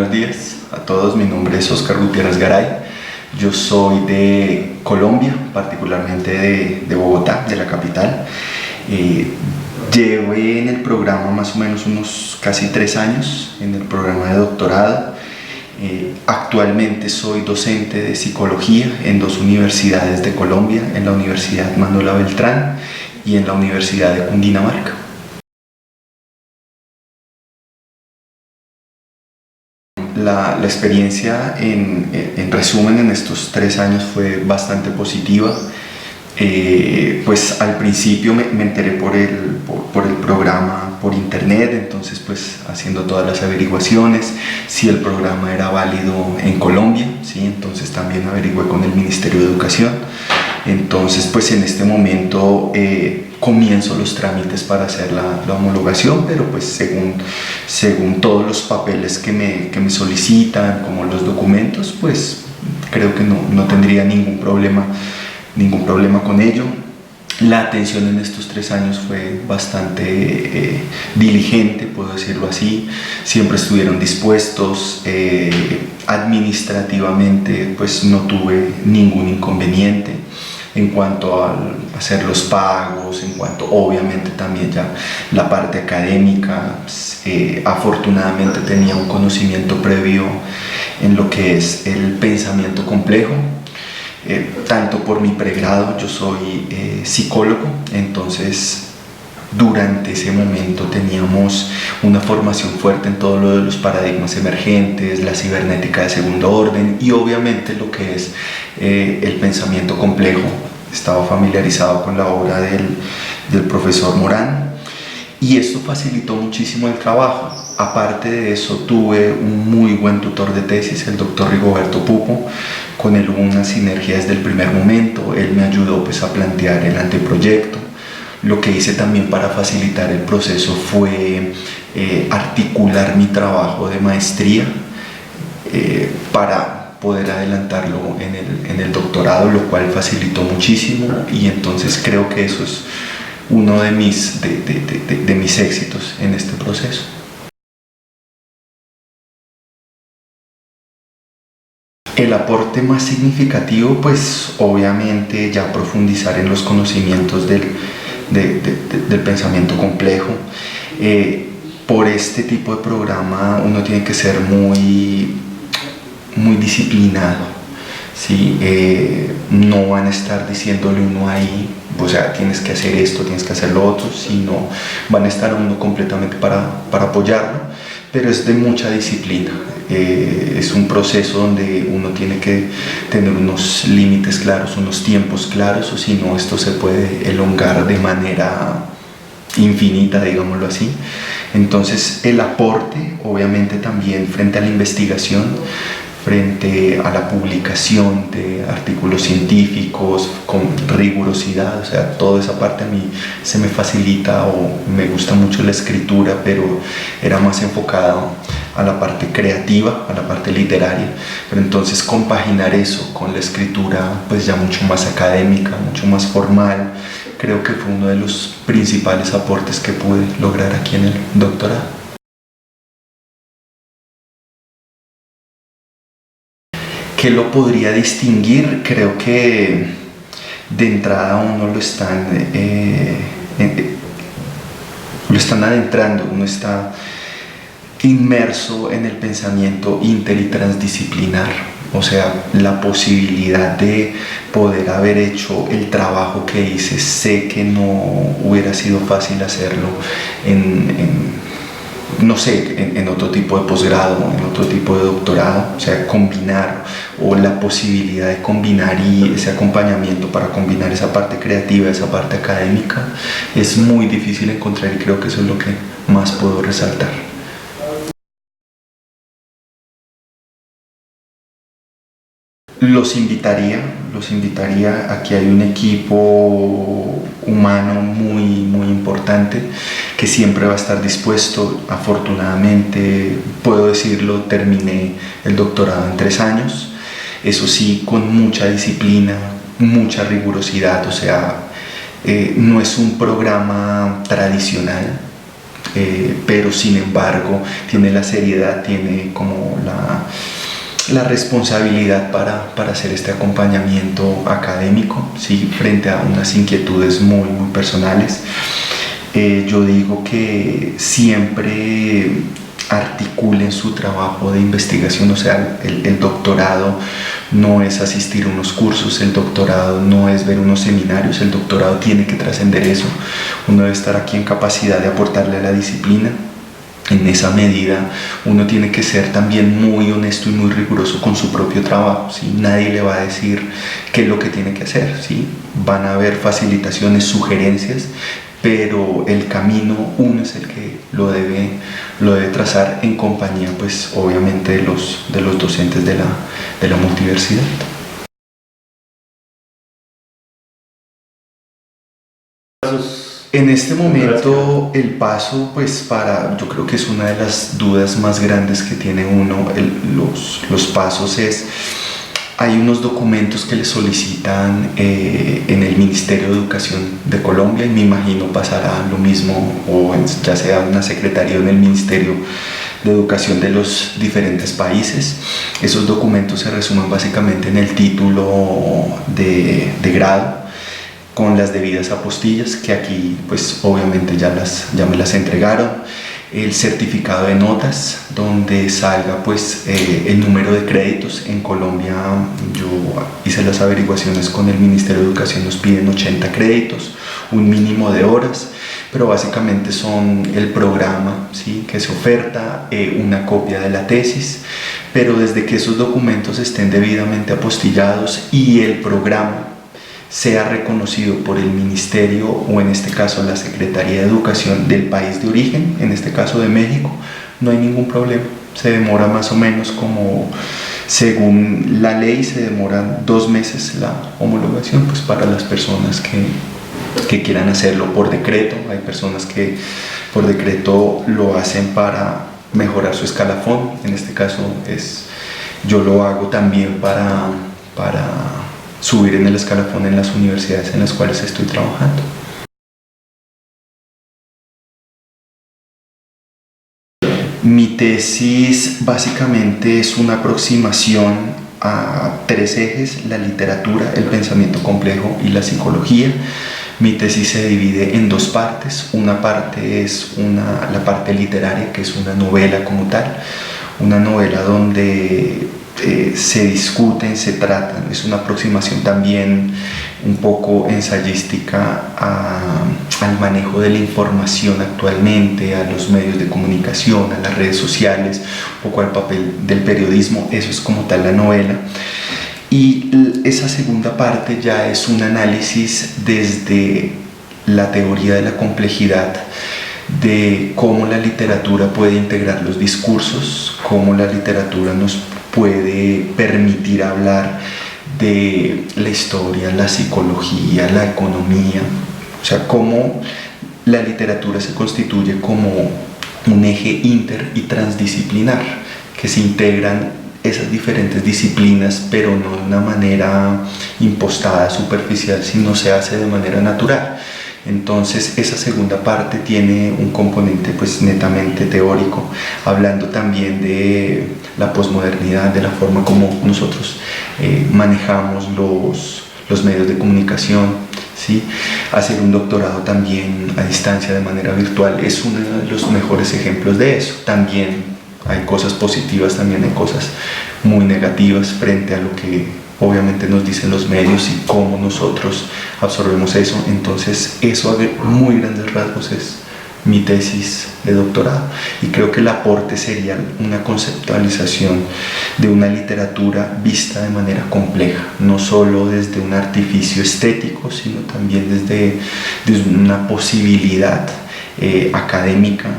buenos días a todos. Mi nombre es Oscar Gutiérrez Garay. Yo soy de Colombia, particularmente de Bogotá, de la capital. Llevé en el programa más o menos unos casi 3 años en el programa de doctorado. Actualmente soy docente de psicología en 2 universidades de Colombia, en la Universidad Manuela Beltrán y en la Universidad de Cundinamarca. La experiencia en resumen en estos 3 años fue bastante positiva. Pues al principio me enteré por el programa por internet, entonces pues haciendo todas las averiguaciones, si el programa era válido en Colombia, ¿sí? Entonces también averigüé con el Ministerio de Educación. Entonces pues en este momento comienzo los trámites para hacer la homologación, pero pues según todos los papeles que me solicitan, como los documentos, pues creo que no tendría ningún problema con ello. La atención en estos 3 años fue bastante diligente, puedo decirlo así. Siempre estuvieron dispuestos. Administrativamente pues no tuve ningún inconveniente en cuanto a hacer los pagos, en cuanto obviamente también ya la parte académica. Afortunadamente tenía un conocimiento previo en lo que es el pensamiento complejo. Tanto por mi pregrado, yo soy psicólogo, entonces durante ese momento teníamos una formación fuerte en todo lo de los paradigmas emergentes, la cibernética de segundo orden y obviamente lo que es el pensamiento complejo. Estaba familiarizado con la obra del profesor Morán y esto facilitó muchísimo el trabajo. Aparte de eso, tuve un muy buen tutor de tesis, el doctor Rigoberto Pupo. Con él hubo una sinergia desde el primer momento. Él me ayudó pues a plantear el anteproyecto. Lo que hice también para facilitar el proceso fue articular mi trabajo de maestría para poder adelantarlo en el doctorado, lo cual facilitó muchísimo, y entonces creo que eso es uno de mis éxitos en este proceso. El aporte más significativo, pues obviamente ya profundizar en los conocimientos del pensamiento complejo. Por este tipo de programa uno tiene que ser muy disciplinado, ¿sí? No van a estar diciéndole uno ahí, o sea, tienes que hacer esto, tienes que hacer lo otro, sino van a estar uno completamente para apoyarlo, pero es de mucha disciplina. Es un proceso donde uno tiene que tener unos límites claros, unos tiempos claros, o si no esto se puede elongar de manera infinita, digámoslo así. Entonces el aporte obviamente también frente a la investigación, frente a la publicación de artículos científicos con rigurosidad, o sea, toda esa parte a mí se me facilita, o me gusta mucho la escritura, pero era más enfocado a la parte creativa, a la parte literaria, pero entonces compaginar eso con la escritura pues ya mucho más académica, mucho más formal, creo que fue uno de los principales aportes que pude lograr aquí en el doctorado. ¿Qué lo podría distinguir? Creo que de entrada uno lo están adentrando, uno está inmerso en el pensamiento inter y transdisciplinar, o sea, la posibilidad de poder haber hecho el trabajo que hice. Sé que no hubiera sido fácil hacerlo no sé, en otro tipo de posgrado, en otro tipo de doctorado, o sea, combinar, o la posibilidad de combinar, y ese acompañamiento para combinar esa parte creativa, esa parte académica, es muy difícil encontrar, y creo que eso es lo que más puedo resaltar. Los invitaría, aquí hay un equipo humano muy importante que siempre va a estar dispuesto. Afortunadamente, puedo decirlo, terminé el doctorado en 3 años, eso sí, con mucha disciplina, mucha rigurosidad, o sea, no es un programa tradicional, pero sin embargo tiene la seriedad, tiene como la responsabilidad para hacer este acompañamiento académico, ¿sí? Frente a unas inquietudes muy, muy personales. Yo digo que siempre articulen su trabajo de investigación, o sea, el doctorado no es asistir a unos cursos, el doctorado no es ver unos seminarios, el doctorado tiene que trascender eso. Uno debe estar aquí en capacidad de aportarle a la disciplina. En esa medida uno tiene que ser también muy honesto y muy riguroso con su propio trabajo, ¿sí? Nadie le va a decir qué es lo que tiene que hacer, ¿sí? Van a haber facilitaciones, sugerencias, pero el camino uno es el que lo debe trazar en compañía, pues obviamente de los docentes de la multiversidad. En este momento el paso, pues yo creo que es una de las dudas más grandes que tiene uno, los pasos hay unos documentos que le solicitan en el Ministerio de Educación de Colombia, y me imagino pasará lo mismo, o ya sea una secretaría en el Ministerio de Educación de los diferentes países. Esos documentos se resumen básicamente en el título de grado, con las debidas apostillas, que aquí pues obviamente ya me las entregaron, el certificado de notas donde salga pues el número de créditos. En Colombia yo hice las averiguaciones con el Ministerio de Educación, nos piden 80 créditos, un mínimo de horas, pero básicamente son el programa, ¿sí?, que se oferta, una copia de la tesis, pero desde que esos documentos estén debidamente apostillados y el programa sea reconocido por el ministerio, o en este caso la Secretaría de Educación del país de origen, en este caso de México, no hay ningún problema. Se demora más o menos como, según la ley, se demoran 2 meses la homologación, pues para las personas que quieran hacerlo por decreto. Hay personas que por decreto lo hacen para mejorar su escalafón, en este caso yo lo hago también para subir en el escalafón en las universidades en las cuales estoy trabajando. Mi tesis básicamente es una aproximación a 3 ejes: la literatura, el pensamiento complejo y la psicología. Mi tesis se divide en 2 partes. Una parte es la parte literaria, que es una novela como tal, una novela donde se discuten, se tratan, es una aproximación también un poco ensayística al manejo de la información actualmente, a los medios de comunicación, a las redes sociales, un poco al papel del periodismo. Eso es como tal la novela. Y esa segunda parte ya es un análisis desde la teoría de la complejidad, de cómo la literatura puede integrar los discursos, cómo la literatura nos puede permitir hablar de la historia, la psicología, la economía, o sea, cómo la literatura se constituye como un eje inter y transdisciplinar, que se integran esas diferentes disciplinas, pero no de una manera impostada, superficial, sino se hace de manera natural. Entonces esa segunda parte tiene un componente pues netamente teórico, hablando también de la posmodernidad, de la forma como nosotros manejamos los medios de comunicación, ¿sí? Hacer un doctorado también a distancia de manera virtual es uno de los mejores ejemplos de eso. También hay cosas positivas, también hay cosas muy negativas frente a lo que obviamente nos dicen los medios y cómo nosotros absorbemos eso. Entonces eso a muy grandes rasgos es mi tesis de doctorado, y creo que el aporte sería una conceptualización de una literatura vista de manera compleja, no solo desde un artificio estético, sino también desde una posibilidad académica,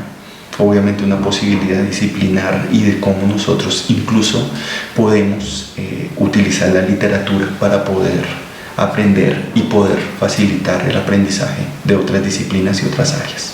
obviamente una posibilidad disciplinar, y de cómo nosotros incluso podemos utilizar la literatura para poder aprender y poder facilitar el aprendizaje de otras disciplinas y otras áreas.